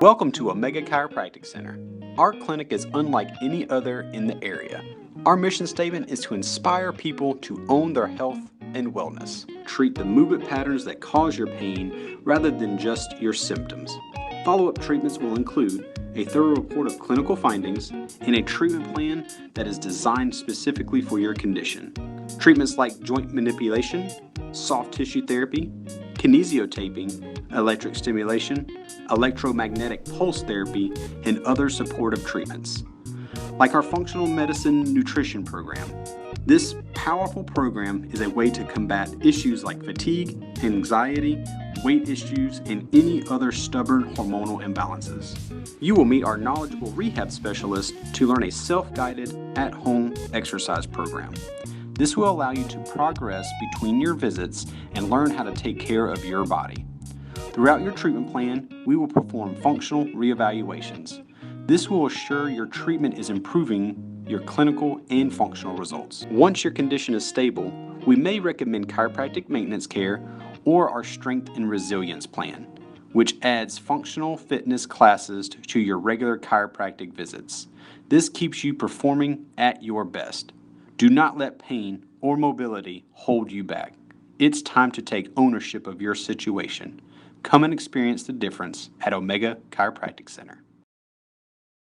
Welcome to Omega Chiropractic Center. Our clinic is unlike any other in the area. Our mission statement is to inspire people to own their health and wellness. Treat the movement patterns that cause your pain rather than just your symptoms. Follow-up treatments will include a thorough report of clinical findings and a treatment plan that is designed specifically for your condition. Treatments like joint manipulation, soft tissue therapy, kinesiotaping, electric stimulation, electromagnetic pulse therapy, and other supportive treatments. Like our functional medicine nutrition program, this powerful program is a way to combat issues like fatigue, anxiety, weight issues, and any other stubborn hormonal imbalances. You will meet our knowledgeable rehab specialist to learn a self-guided, at-home exercise program. This will allow you to progress between your visits and learn how to take care of your body. Throughout your treatment plan, we will perform functional reevaluations. This will assure your treatment is improving your clinical and functional results. Once your condition is stable, we may recommend chiropractic maintenance care or our strength and resilience plan, which adds functional fitness classes to your regular chiropractic visits. This keeps you performing at your best. Do not let pain or mobility hold you back. It's time to take ownership of your situation. Come and experience the difference at Omega Chiropractic Center.